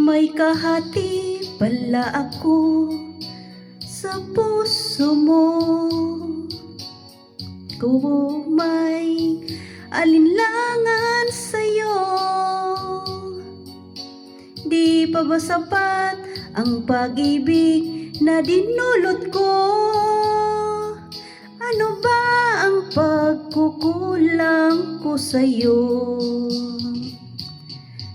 May kahati pala ako sa puso mo. Kung may alinlangan sa'yo, di pa ba sapat ang pag-ibig na dinulot ko? Ano ba ang pagkukulang ko sa'yo?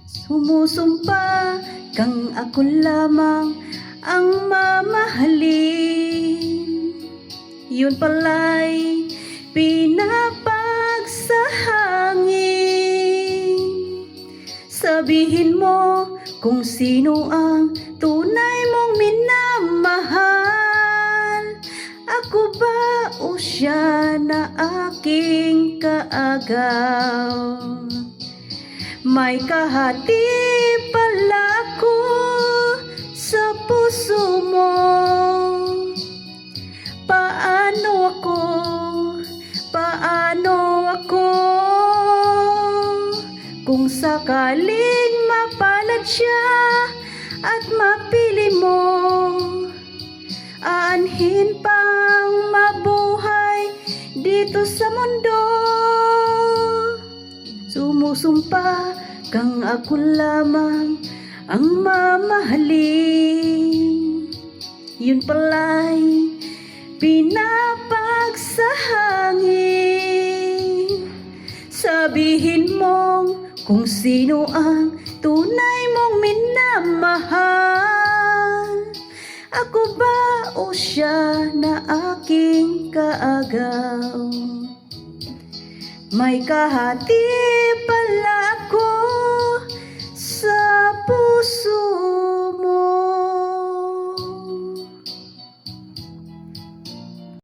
Sumusumpa kang ako lamang ang mamahalin. Yun pala'y pinapagsahangin. Sabihin mo kung sino ang tunay mong minamahal. Ako ba o siya na aking kaagaw? May kahati pala ako sa puso mo. Paano ako kung sakaling mapalad siya at mapili mo? Aanhin pang mabuhay dito sa mundo. Sumusumpa kang ako lamang ang mamahalin. Yun pala'y pinapagsahangin. Sabihin mo kung sino ang tunay mong minamahal. Ako ba o siya na aking kaagaw? May kahati pala